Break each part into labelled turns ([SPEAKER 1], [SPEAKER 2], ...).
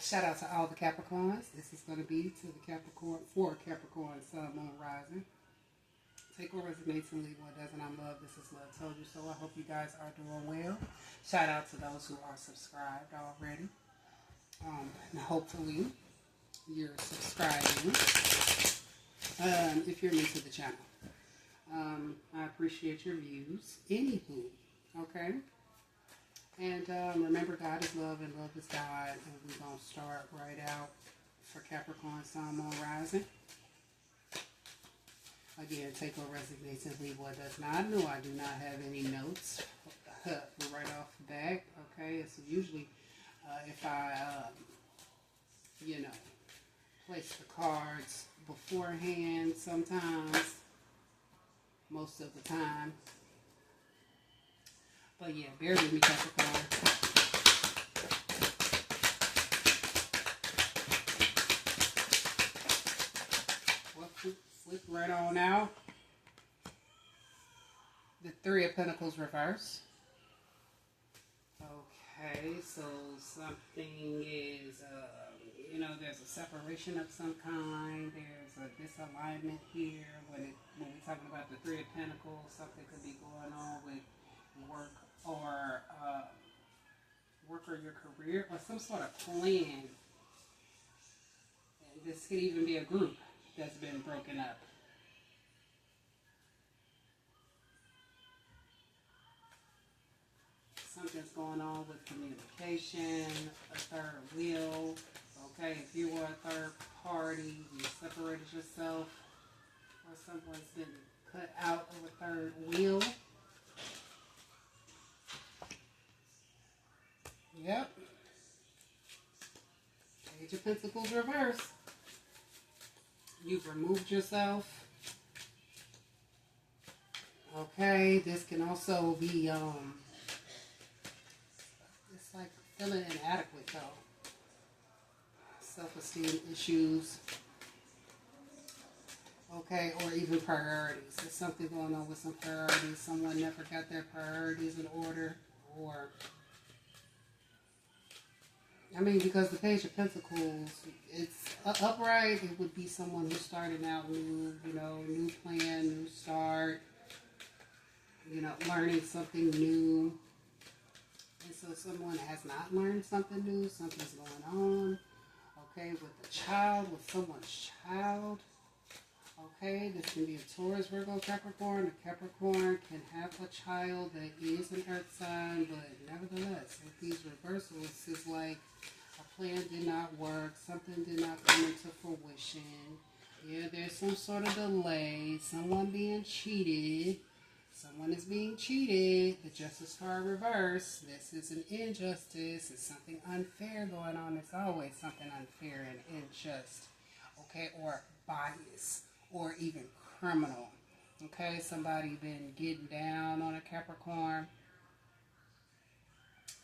[SPEAKER 1] Shout out to all the Capricorns. This is going to be to the Capricorn, for Capricorn, Sun, Moon, Rising. Take what resonates and leave what doesn't. I'm love. This is love. Told you so. I hope you guys are doing well. Shout out to those who are subscribed already. And hopefully you're subscribing. If you're new to the channel, I appreciate your views. Anywho, okay. And remember, God is love and love is God. And we're going to start right out for Capricorn, Sun, Moon, Rising. Again, take what resonates and leave what does not. No, I do not have any notes right off the bat. Okay, so usually if I, place the cards beforehand sometimes, most of the time. But yeah, bear with me, Capricorn. Flip right on out. The Three of Pentacles reverse. Okay, so something is, there's a separation of some kind. There's a disalignment here. When we're talking about the Three of Pentacles, something could be going on with work or your career or some sort of plan. And this could even be a group that's been broken up. Something's going on with communication, a third wheel. Okay, if you were a third party, you separated yourself, or someone's been cut out of a third wheel. Yep. Page of Pentacles reverse. You've removed yourself. Okay, this can also be, it's like feeling inadequate though. Self-esteem issues. Okay, or even priorities. There's something going on with some priorities. Someone never got their priorities in order, or because the Page of Pentacles, it's upright. It would be someone who's starting out new, new plan, new start, learning something new. And so someone has not learned something new. Something's going on. Okay, with the child, with someone's child. Okay, this can be a Taurus, Virgo, Capricorn. A Capricorn can have a child that is an earth sign, but nevertheless, with these reversals, it's like a plan did not work, something did not come into fruition. Yeah, there's some sort of delay, someone being cheated. Someone is being cheated. The Justice card reverse. This is an injustice. It's something unfair going on. It's always something unfair and unjust. Okay, or bias. Or even criminal. Okay, somebody been getting down on a Capricorn.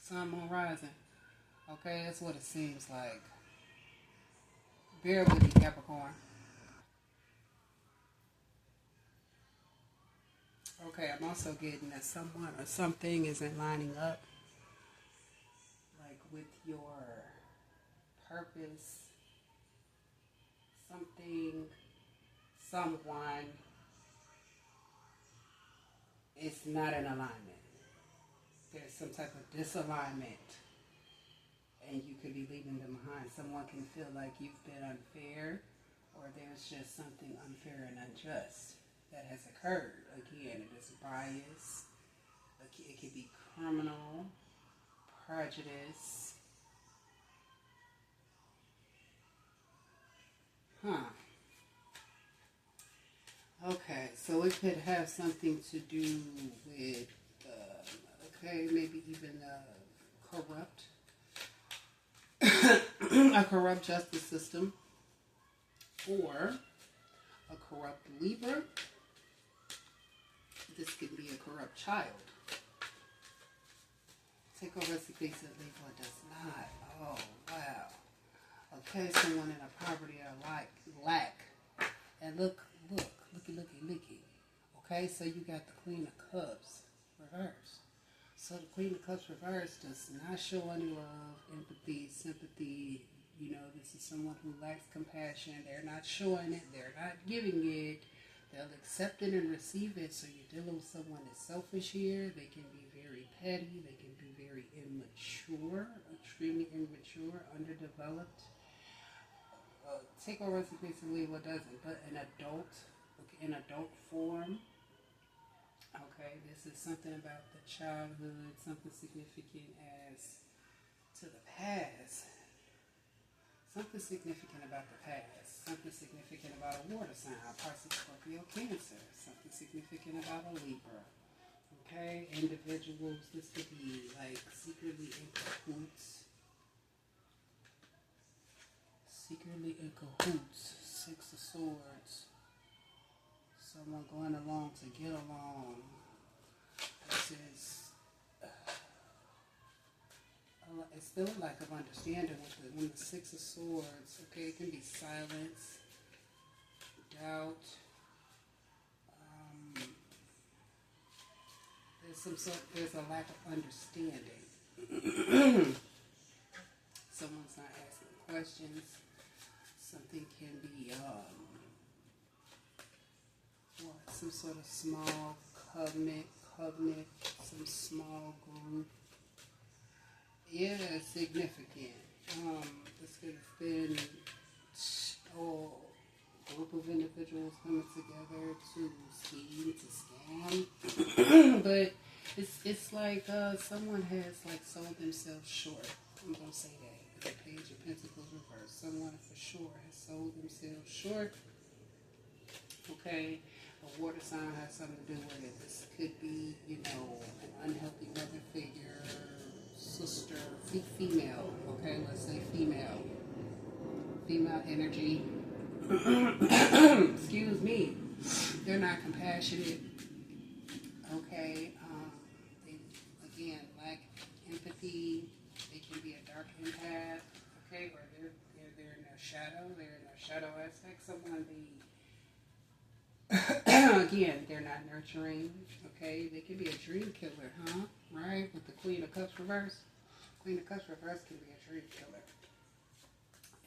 [SPEAKER 1] Sun, Moon, Rising. Okay, that's what it seems like. Bear with me, Capricorn. Okay, I'm also getting that someone or something isn't lining up, like with your purpose. Something, someone is not in alignment. There's some type of disalignment, and you could be leaving them behind. Someone can feel like you've been unfair, or there's just something unfair and unjust that has occurred. Again, it is bias. It could be criminal, prejudice. Okay, so it could have something to do with, maybe even a corrupt justice system, or a corrupt Libra. This could be a corrupt child. Take over the piece of Libra does not. Oh, wow. Okay, someone in a poverty or lack. And looky. Okay, so you got the Queen of Cups reversed. So the Queen of Cups reversed does not show any love, empathy, sympathy, You know, this is someone who lacks compassion. They're not showing it. They're not giving it. They'll accept it and receive it. So you're dealing with someone that's selfish here. They can be very petty. They can be very immature, extremely immature, underdeveloped. Take over basically what doesn't, but an adult, in adult form. Okay, this is something about the childhood, something significant as to the past. Something significant about the past. Something significant about a water sign, Pisces, Scorpio, Cancer. Something significant about a Libra. Okay, individuals, this could be like secretly in cahoots. Secretly in cahoots. Six of Swords. Someone going along to get along. This is it's still a lack of understanding with the Six of Swords. Okay, it can be silence, doubt. There's a lack of understanding. Someone's not asking questions. Something can be some sort of small covenant, some small group. Yeah, significant. This could have been a group of individuals coming together to scheme, to scam. But it's like someone has like sold themselves short. I'm gonna say that. The Page of Pentacles reversed. Someone for sure has sold themselves short. Okay, a water sign has something to do with it. This could be, you know, an unhealthy mother figure, sister, female. Okay, let's say female energy. Excuse me. They're not compassionate. Okay, they again lack empathy. They can be a dark empath. Okay, or they're in their shadow. They're in their shadow aspect. Someone again, they're not nurturing. Okay, they can be a dream killer, huh? Right, with the Queen of Cups reverse. Queen of Cups reverse can be a dream killer.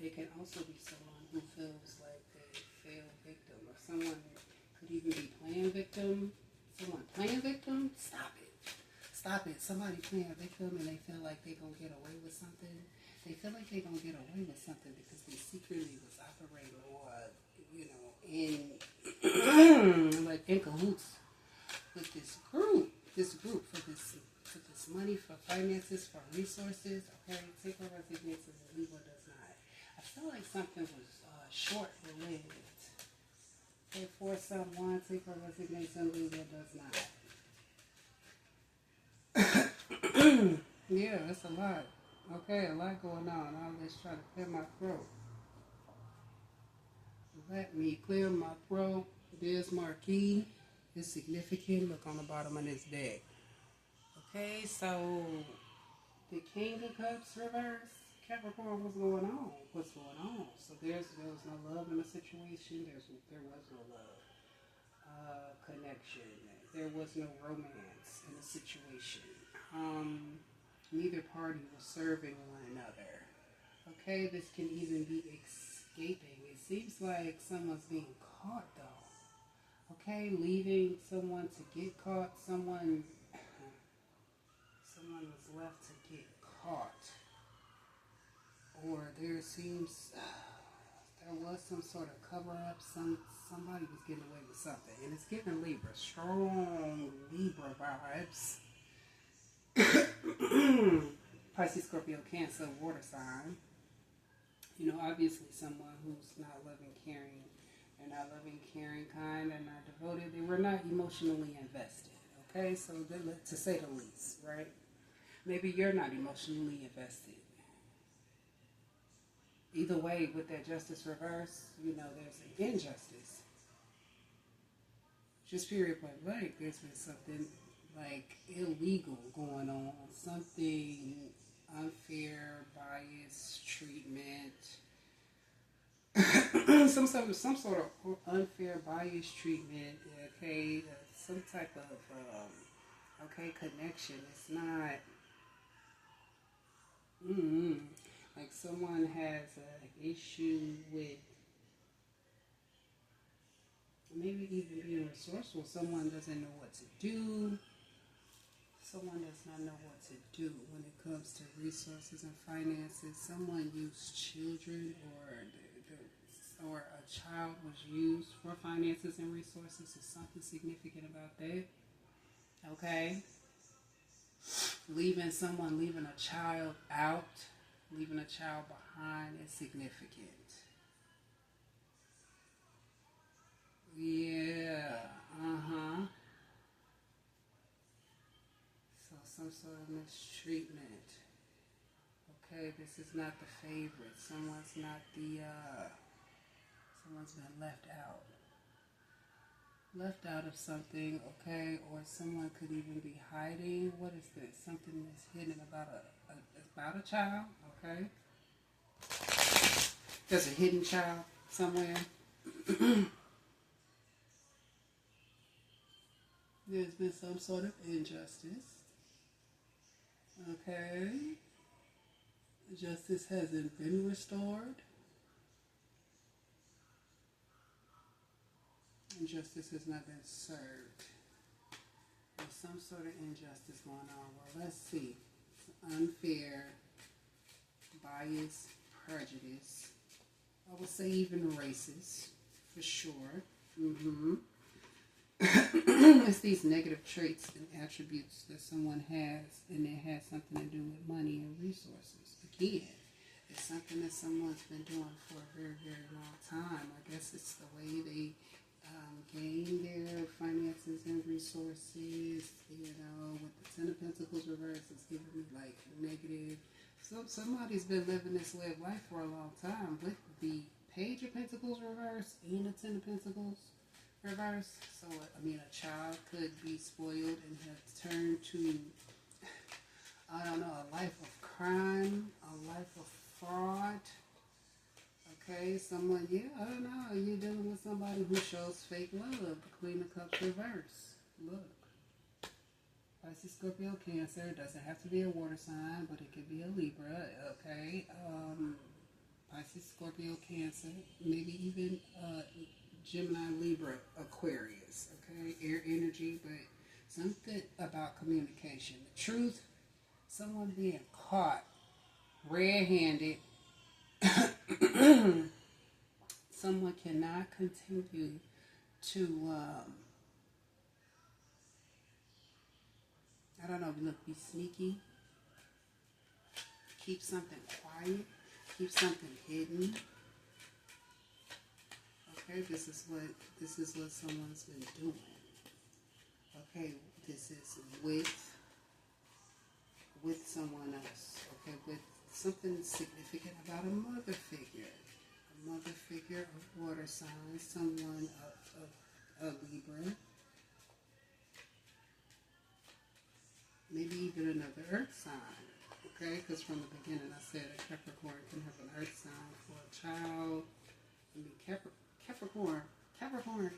[SPEAKER 1] It can also be someone who feels like they failed victim, or someone could even be playing victim. Someone playing victim? Stop it. Stop it. Somebody playing victim and they feel like they're going to get away with something. They feel like they're going to get away with something because they secretly was operating or, you know, in like in cahoots with this group for this money, for finances, for resources. Okay, take over resignation and Libra does not. I feel like something was short-lived. Okay, for someone, take over resignation, Libra does not. Yeah, that's a lot. Okay, a lot going on. I'll just try to clear my throat. Let me clear my throat. There's Marquis. It's significant. Look on the bottom of this deck. Okay, so the King of Cups reverse. Capricorn, what's going on? What's going on? So there was no love in the situation. There was no love connection. There was no romance in the situation. Neither party was serving one another. Okay, this can even be escaping. It seems like someone's being caught though. Okay, leaving someone to get caught. Someone was left to get caught. Or there seems there was some sort of cover up. Somebody was getting away with something. And it's giving Libra. Strong Libra vibes. Pisces, Scorpio, Cancer, water sign. You know, obviously someone who's not loving, caring. They're not loving, caring, kind. They're not devoted. They were not emotionally invested. Okay, so to say the least, right? Maybe you're not emotionally invested. Either way, with that justice reverse, you know, there's an injustice. Just period point blank, there's been something like illegal going on. Something unfair, biased treatment. some sort of unfair, biased treatment. Okay, some type of connection. It's not. Like someone has an issue with maybe even being resourceful. Someone doesn't know what to do. Someone does not know what to do when it comes to resources and finances. Someone used children or a child was used for finances and resources. So something significant about that. Okay. Leaving a child out, leaving a child behind is significant. Yeah. So some sort of mistreatment. Okay, this is not the favorite. Someone's been left out. Left out of something, okay? Or someone could even be hiding. What is this? Something that's hidden about a child, okay? There's a hidden child somewhere. There's been some sort of injustice. Okay. Justice hasn't been restored. And justice has not been served. There's some sort of injustice going on. Well, let's see. It's unfair, bias, prejudice. I would say even racist, for sure. It's these negative traits and attributes that someone has, and it has something to do with money and resources. Again, it's something that someone's been doing for a very, very long time. I guess it's the way they gain their finances and resources. You know, with the Ten of Pentacles reverse, it's giving me like negative. So somebody's been living this way of life for a long time with the Page of Pentacles reverse and the Ten of Pentacles reverse. So, I mean, a child could be spoiled and have turned to, I don't know, a life of crime, a life of fraud. Okay, someone, I don't know, you're dealing with somebody who shows fake love. The Queen of Cups reverse. Look. Pisces, Scorpio, Cancer. Doesn't have to be a water sign, but it could be a Libra. Okay. Pisces, Scorpio, Cancer. Maybe even Gemini, Libra, Aquarius. Okay. Air energy, but something about communication. The truth, someone being caught red-handed. Someone cannot continue to I don't know, look, be sneaky, keep something quiet, keep something hidden. Okay, this is what someone's been doing. Okay, this is with someone else. Okay, with something significant about a mother figure. A mother figure of water signs, someone of Libra. Maybe even another earth sign. Okay, because from the beginning I said a Capricorn can have an earth sign for a child. I mean, Capricorn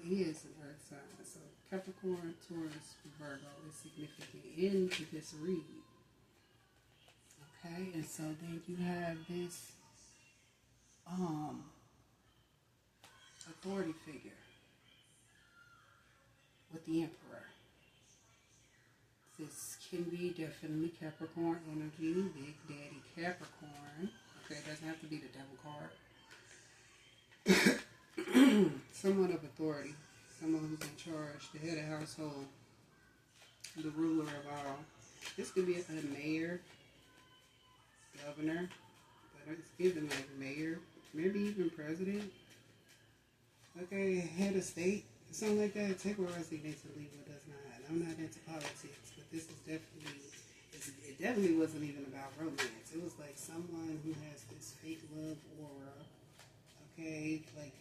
[SPEAKER 1] is an earth sign. So Capricorn, Taurus, Virgo is significant in this read. Okay, and so then you have this authority figure with the Emperor. This can be definitely Capricorn energy, Big Daddy Capricorn. Okay, it doesn't have to be the devil card. Someone of authority, someone who's in charge, the head of household, the ruler of all. This could be a mayor, governor, but it's given like mayor, maybe even president. Okay, head of state, something like that. Take what resonates and leave what does not. I'm not into politics, but this is definitely, it definitely wasn't even about romance. It was like someone who has this fake love aura. Okay, like,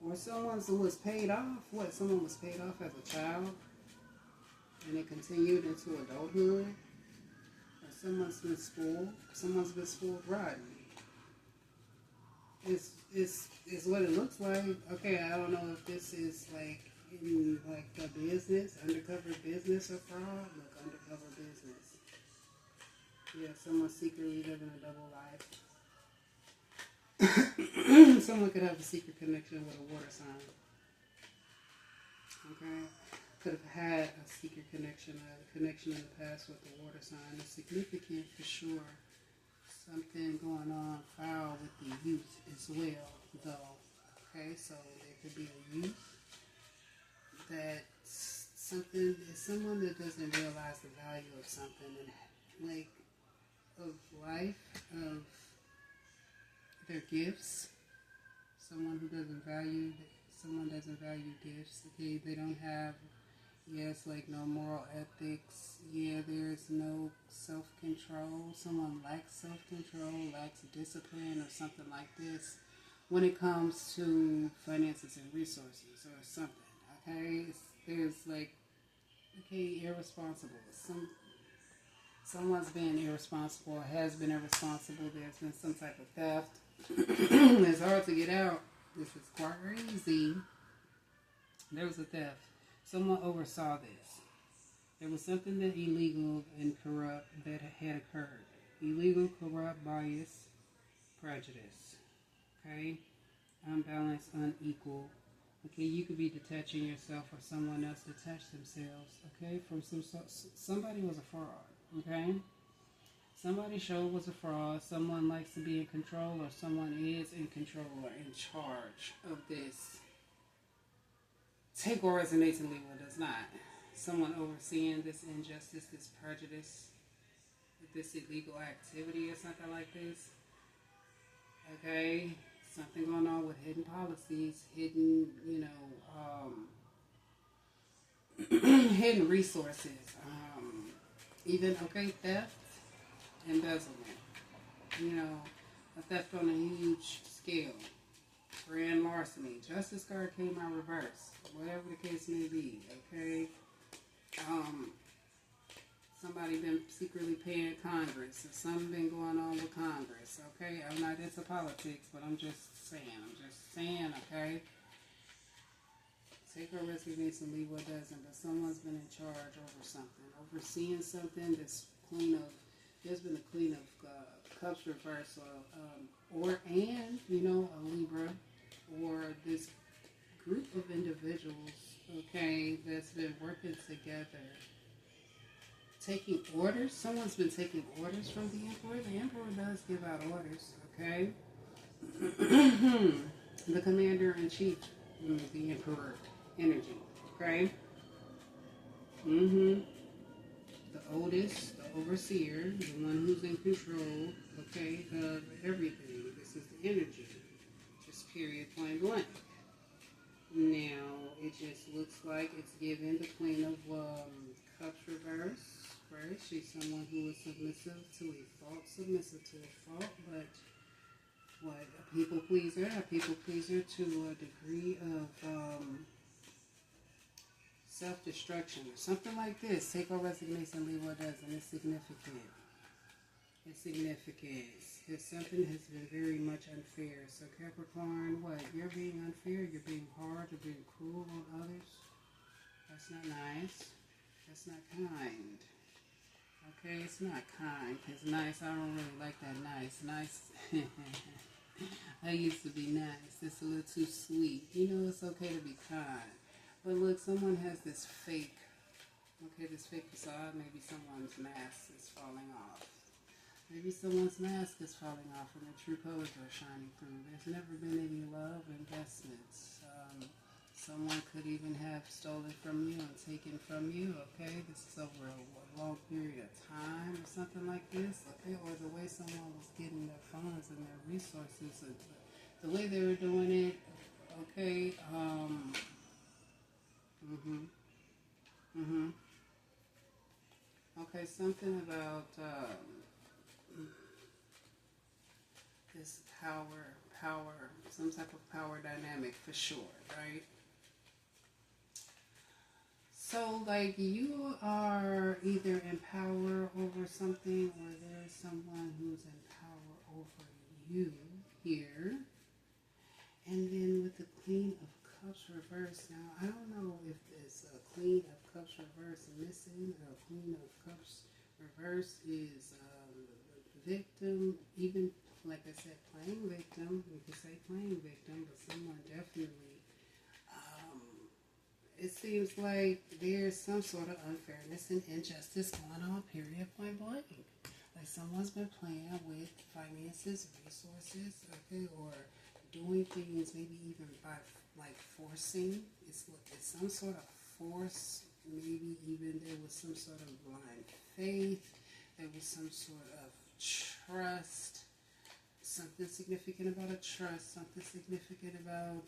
[SPEAKER 1] or someone who was paid off. What? Someone was paid off as a child, and it continued into adulthood. Or someone's been spoiled. Someone's been spoiled rotten. It's what it looks like. Okay, I don't know if this is like in like a business, undercover business or fraud. Look, undercover business. Yeah, someone secretly living a double life. Someone could have a secret connection with a water sign. Okay? Could have had a secret connection, a connection in the past with the water sign. It's significant for sure. Something going on foul with the youth as well, though. Okay, so there could be a youth that something is someone that doesn't realize the value of something and like of life, of their gifts. Someone doesn't value gifts. Okay, they don't have, yes, like no moral ethics. Yeah, there's no self-control. Someone lacks self-control, lacks discipline or something like this when it comes to finances and resources or something. Okay, there's like, okay, irresponsible. Someone's been irresponsible, has been irresponsible. There's been some type of theft. It's hard to get out. This is crazy. There was a theft. Someone oversaw this. There was something that illegal and corrupt that had occurred. Illegal, corrupt, bias, prejudice. Okay? Unbalanced, unequal. Okay, you could be detaching yourself or someone else detached themselves. Okay, from somebody was a fraud. Okay? Somebody sure was a fraud. Someone likes to be in control or someone is in control or in charge of this. Take or resonates and leave what does not. Someone overseeing this injustice, this prejudice, this illegal activity or something like this. Okay? Something going on with hidden policies, hidden, hidden resources. Even, okay, theft, embezzlement. A theft on a huge scale. Grand larceny. Justice card came out reverse. Whatever the case may be, okay? Somebody been secretly paying Congress, or something been going on with Congress, okay? I'm not into politics, but I'm just saying, okay? Take or resignation, leave what doesn't, but someone's been in charge over something, overseeing something. There's been a queen of cups reversal, a Libra, or this group of individuals, okay, that's been working together, taking orders. Someone's been taking orders from the Emperor. The Emperor does give out orders, okay? The Commander-in-Chief, the Emperor energy, okay? The oldest, the overseer, the one who's in control, okay, of everything. This is the energy. Just period, point blank. Now, it just looks like it's given the Queen of Cups reverse, right? She's someone who is submissive to a fault, but what, a people pleaser to a degree of self-destruction or something like this. Take our resignation, leave what doesn't. It's significant. If something has been very much unfair. So Capricorn, what? You're being unfair, you're being hard, you're being cruel on others. That's not nice. That's not kind. Okay, it's not kind. Because nice, I don't really like that nice. Nice. I used to be nice. It's a little too sweet. It's okay to be kind. But look, someone has this fake facade. Maybe someone's mask is falling off. Maybe someone's mask is falling off and the true colors are shining through. There's never been any love investments. Someone could even have stolen from you and taken from you, okay? This is over a long period of time or something like this, okay? Or the way someone was getting their funds and their resources, the way they were doing it, okay? Okay, something about this power, some type of power dynamic for sure, right? So, like, you are either in power over something or there's someone who's in power over you here. And then with the Queen of Cups reversed. Now, I don't know if it's a Queen of Cups reversed missing or a Queen of Cups reversed is victim. Even, like I said, playing victim. You could say playing victim, but someone definitely, it seems like there's some sort of unfairness and injustice going on, period, point blank. Like someone's been playing with finances, resources, okay, or doing things maybe even by like forcing. It's some sort of force. Maybe even there was some sort of blind faith. There was some sort of trust. Something significant about a trust. Something significant about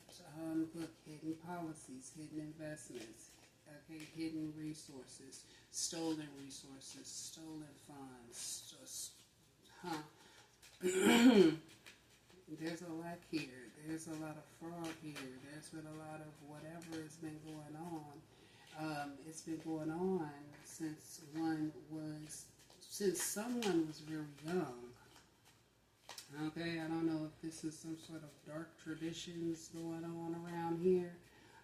[SPEAKER 1] look, hidden policies, hidden investments, okay, hidden resources, stolen funds. There's a lot here. There's a lot of fraud here. There's been a lot of whatever has been going on. It's been going on since someone was real young. Okay, I don't know if this is some sort of dark traditions going on around here,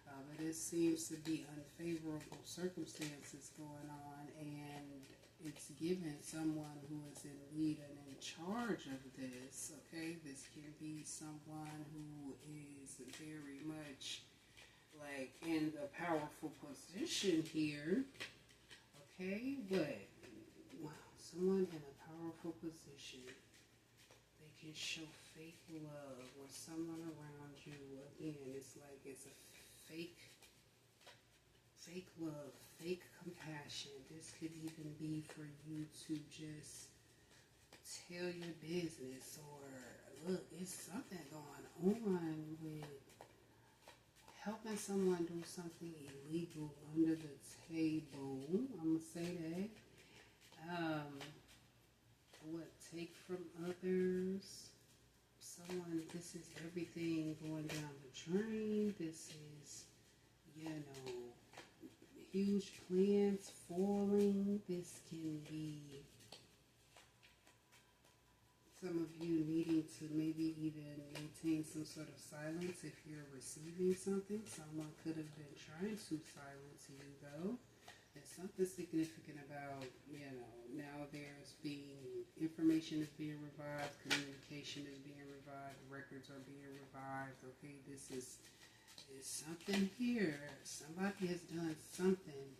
[SPEAKER 1] but it seems to be unfavorable circumstances going on, and it's given someone who is in lead and in charge of this. Okay, this can be someone who is very much like in the powerful position here. Okay, but someone in a powerful position, they can show fake love, or someone around you, again, it's like it's a fake love, fake compassion. This could even be for you to just tell your business, or look, it's something going on with helping someone do something illegal under the table. I'm gonna say that. What, take from others? Someone, this is everything going down the drain. This is, huge plans falling. This can be some of you needing to maybe even maintain some sort of silence if you're receiving something. Someone could have been trying to silence you, though. There's something significant about, now there's information is being revived, communication is being revived, records are being revived. Okay, this is something here. Somebody has done something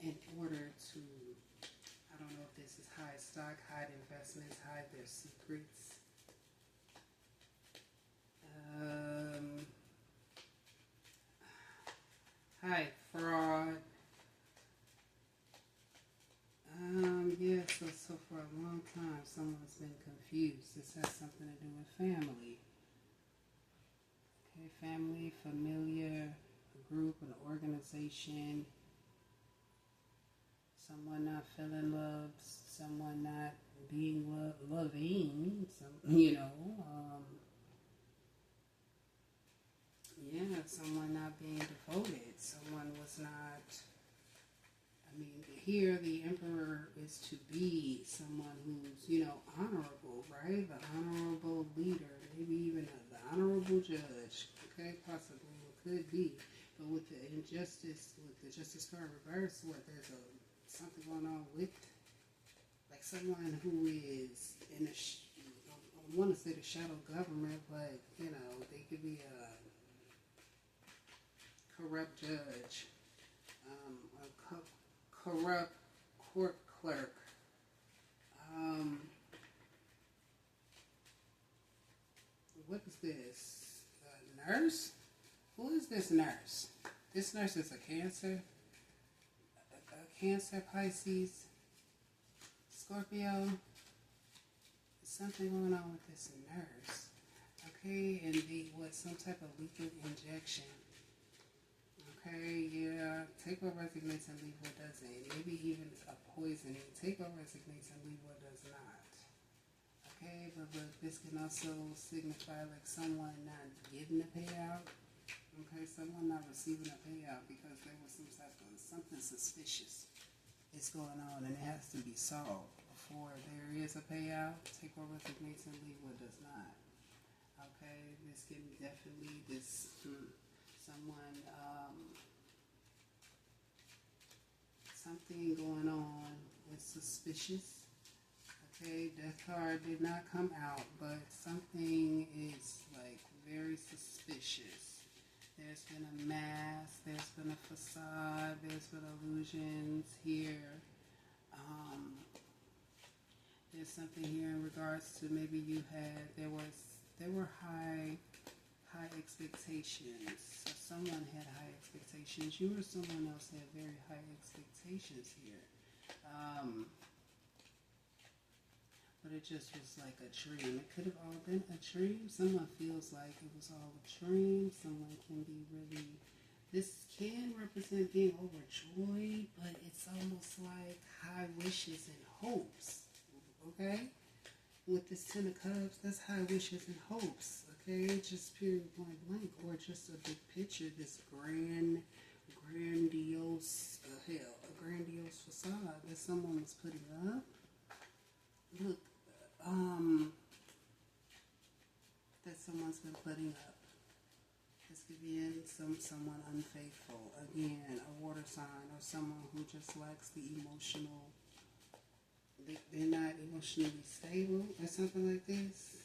[SPEAKER 1] in order to, I don't know if this is hide stock, hide investments, hide their secrets. Hide fraud. So for a long time, someone's been confused. This has something to do with family. Okay, family, familiar, a group, an organization. Someone not feeling love, someone not being loving, someone not being devoted. Someone was not, here the emperor is to be someone who's, honorable, right? The honorable leader, maybe even the honorable judge, okay? Possibly it could be. But with the injustice, with the justice card reverse, there's something going on with, like someone who is in I want to say the shadow government, but, they could be a corrupt judge, a corrupt court clerk, what is this? A nurse? Who is this nurse? This nurse is a Cancer, Pisces, Scorpio. There's something going on with this nurse. Okay, and some type of lethal injection. Okay, yeah, take or resignates and leave what doesn't. Maybe even a poisoning. Take or resignates and leave what does not. Okay, but this can also signify like someone not getting a payout. Okay, someone not receiving a payout because there was some type of something suspicious is going on, and it has to be solved before there is a payout. Take or resignates and leave what does not. Okay, this can definitely someone something going on with suspicious. Okay, Death card did not come out, but something is like very suspicious. There's been a mask, there's been a facade, there's been illusions here. There's something here in regards to maybe there were high expectations. So someone had high expectations. You or someone else had very high expectations here. But it just was like a dream. It could have all been a dream. Someone feels like it was all a dream. Someone can be really, this can represent being overjoyed, but it's almost like high wishes and hopes. Okay? With this Ten of Cups, that's high wishes and hopes. Okay? Just period point blank. Or just a big picture, this grandiose, a grandiose facade that someone was putting up. Look, that someone's been putting up. This could be in someone unfaithful. Again, a water sign or someone who just lacks the emotional. They're not emotionally stable or something like this.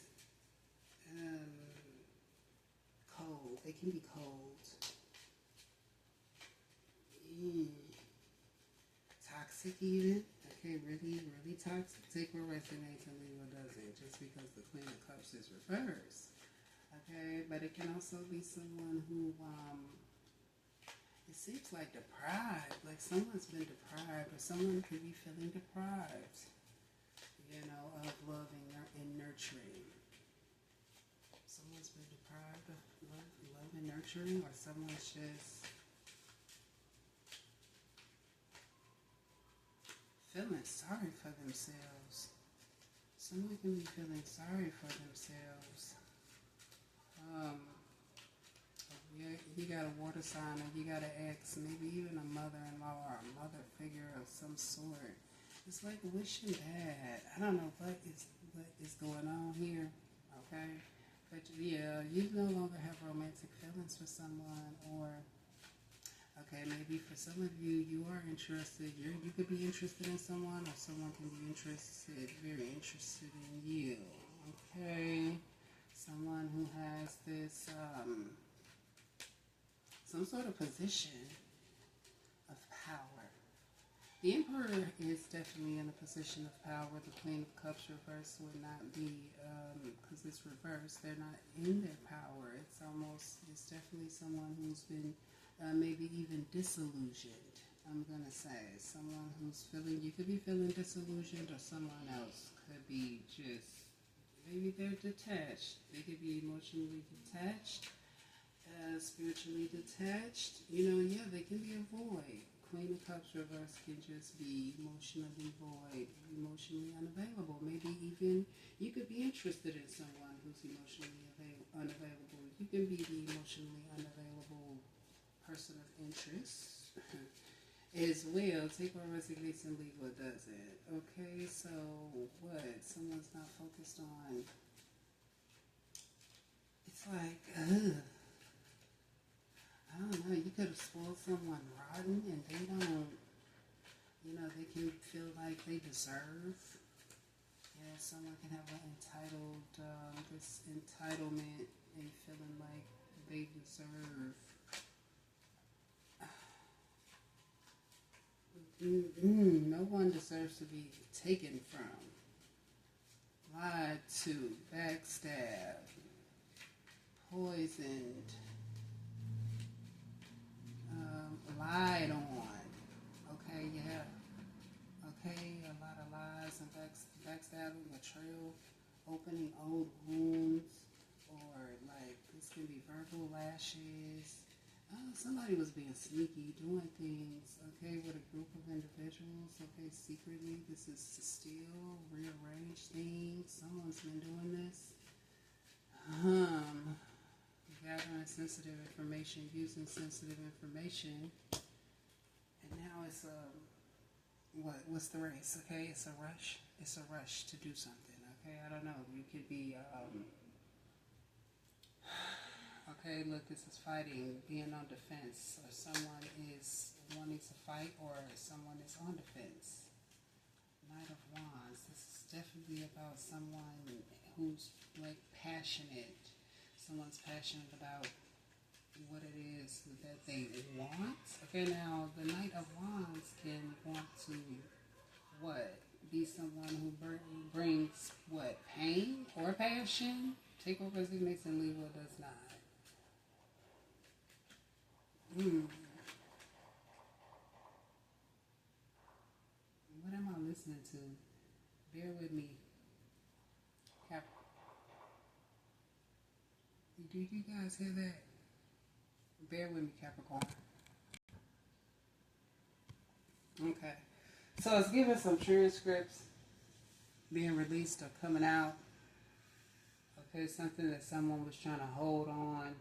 [SPEAKER 1] Cold. They can be cold. Toxic even. Okay, really, really toxic. Take what resonates and leave what doesn't. Just because the Queen of Cups is reversed. Okay, but it can also be someone who, it seems like deprived. Like someone's been deprived, or someone could be feeling deprived, of loving and nurturing. Someone's been deprived of love and nurturing, or someone's just feeling sorry for themselves. Someone can be feeling sorry for themselves. You got a water sign, or you got an ex, maybe even a mother-in-law or a mother figure of some sort. It's like wishing bad. I don't know what is going on here. Okay, but yeah, you no longer have romantic feelings for someone, or okay, maybe for some of you, you are interested. You could be interested in someone, or someone can be very interested in you. Okay, someone who has this, some sort of position of power. The Emperor is definitely in a position of power. The Queen of Cups reversed would not be, because it's reversed, they're not in their power. It's definitely someone who's been maybe even disillusioned, I'm going to say. Someone who's you could be feeling disillusioned, or someone else could be just, maybe they're detached. They could be emotionally detached, spiritually detached. They can be a void. Queen of Cups reverse can just be emotionally void, emotionally unavailable. Maybe even you could be interested in someone who's emotionally unavailable. You can be the emotionally unavailable person of interest as well. Take what resonates and leave what doesn't. Okay, so what? Someone's not focused on. It's like, I don't know, you could have spoiled someone rotten and they don't, they can feel like they deserve. Yeah, someone can have an this entitlement and feeling like they deserve. No one deserves to be taken from, lied to, backstabbed, poisoned, lied on. Okay, yeah. Okay, a lot of lies and backstabbing, betrayal, opening old wounds, or like this can be verbal lashes. Somebody was being sneaky, doing things, okay, with a group of individuals, okay, secretly. This is to steal, rearrange things. Someone's been doing this. Gathering sensitive information, using sensitive information. And now it's what's the race? Okay, it's a rush. It's a rush to do something. Okay, I don't know. You could be Okay, look, this is fighting, being on defense, or someone is wanting to fight, or someone is on defense. Knight of Wands. This is definitely about someone who's like passionate. Someone's passionate about what it is that they want. Okay, now the Knight of Wands can want to what? Be someone who brings what? Pain or passion? Take over resignates and Libra does not. What am I listening to? Bear with me. Do you guys hear that? Bear with me, Capricorn. Okay. So it's giving some transcripts being released or coming out. Okay, something that someone was trying to hold on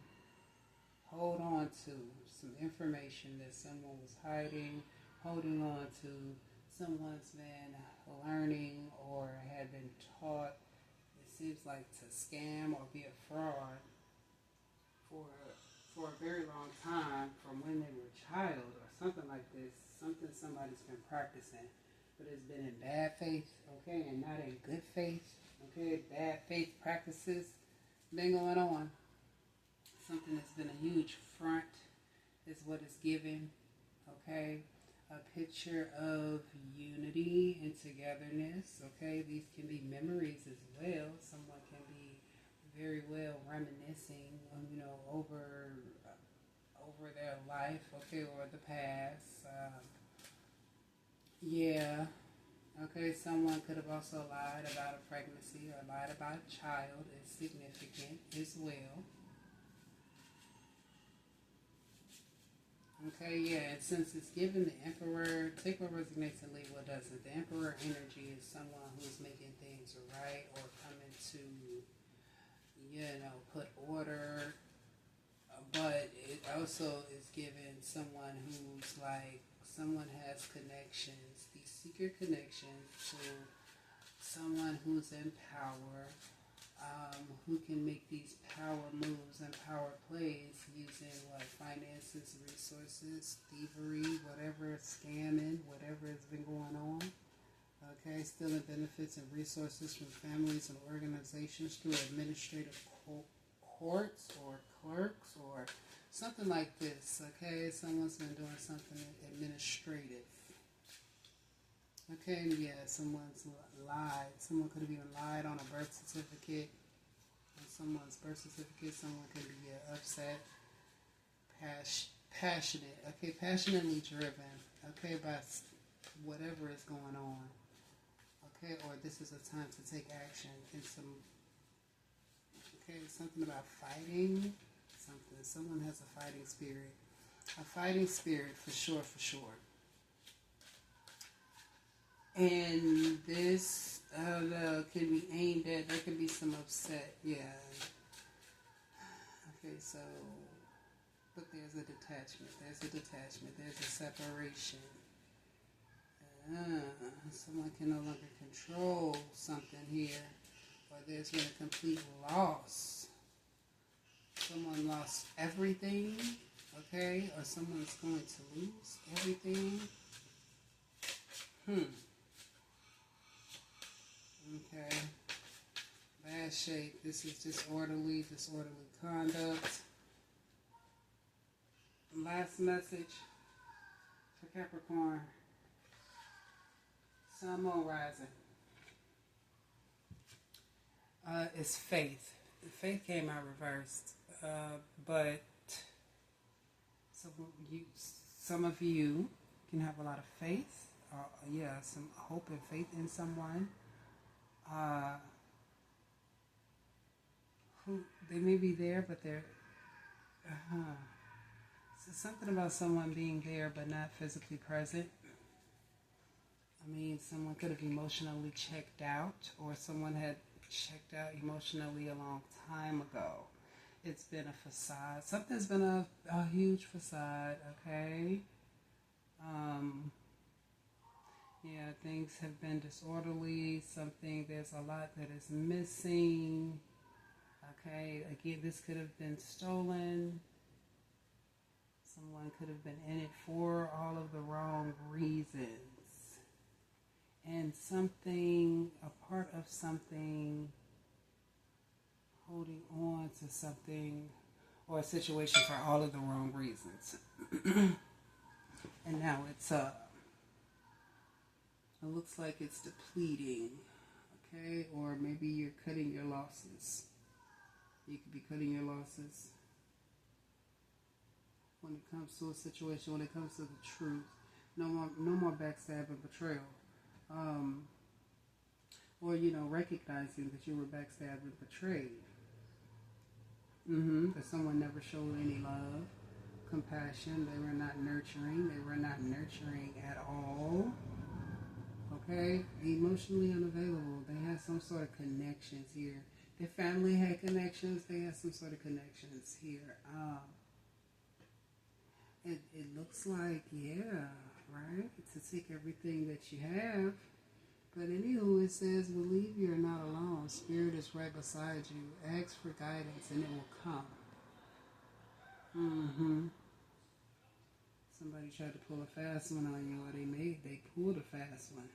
[SPEAKER 1] to. Some information that someone was hiding, holding on to. Someone's been learning or had been taught, it seems like, to scam or be a fraud for a very long time, from when they were a child or something like this. Something somebody's been practicing, but it's been in bad faith, okay, and not in good faith, okay. Bad faith practices been going on. Something that's been a huge front is what it's given, okay. A picture of unity and togetherness, okay. These can be memories as well. Someone can be very well reminiscing, over their life, okay, or the past. Yeah. Okay, someone could have also lied about a pregnancy or lied about a child. It's significant as well. Okay, yeah, and since it's given the Emperor, take what resonates and leave what doesn't. The Emperor energy is someone who's making things right or coming to, put order. But it also is given someone who's like, someone has connections, these secret connections to someone who's in power, who can make these power moves and power plays using what? Finances, resources, thievery, whatever, scamming, whatever has been going on. Okay, stealing benefits and resources from families and organizations through administrative courts or clerks or something like this. Okay, someone's been doing something administrative. Okay, yeah, someone's lied. Someone could have even lied on a birth certificate. On someone's birth certificate, someone could be upset, passionate. Okay, passionately driven. Okay, by whatever is going on. Okay, or this is a time to take action in some. Okay, something about fighting. Something. Someone has a fighting spirit. A fighting spirit for sure, for sure. And this can be aimed at, there could be some upset, yeah. Okay, so, but there's a detachment, there's a separation. Someone can no longer control something here, or there's been a complete loss. Someone lost everything, okay, or someone's going to lose everything. Okay. Bad shape. This is disorderly conduct. Last message for Capricorn. Sun, Moon, rising. It's faith. Faith came out reversed. But some of you can have a lot of faith. Some hope and faith in someone. Who they may be there, but they're so something about someone being there but not physically present. I mean, someone could have emotionally checked out, or someone had checked out emotionally a long time ago. It's been a facade. Something's been a huge facade. Okay. Yeah, things have been disorderly. There's a lot that is missing. Okay, again, this could have been stolen. Someone could have been in it for all of the wrong reasons. And something, a part of something, holding on to something or a situation for all of the wrong reasons. And now it looks like it's depleting. Okay, or maybe you're cutting your losses. You could be cutting your losses when it comes to a situation, when it comes to the truth. No more backstab and betrayal. Or, recognizing that you were backstabbed and betrayed. That someone never showed any love, compassion. They were not nurturing. They were not nurturing at all. Okay? Emotionally unavailable. They had some sort of connections here. Their family had connections. They had some sort of connections here. It looks like, yeah, right? To take everything that you have. But anywho, it says, believe you're not alone. Spirit is right beside you. Ask for guidance and it will come. Somebody tried to pull a fast one on you, or they pulled a fast one.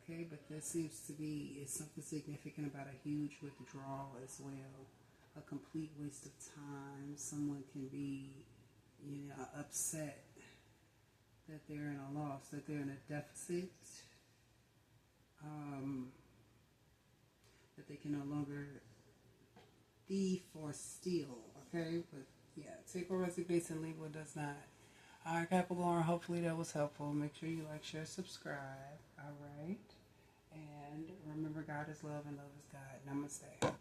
[SPEAKER 1] Okay, but there seems to be something significant about a huge withdrawal as well. A complete waste of time. Someone can be, upset that they're in a loss, that they're in a deficit, that they can no longer thief or steal. Okay, but yeah, take what resonates and leave what does not. All right, Capricorn, hopefully that was helpful. Make sure you like, share, subscribe. All right. And remember, God is love and love is God. Namaste.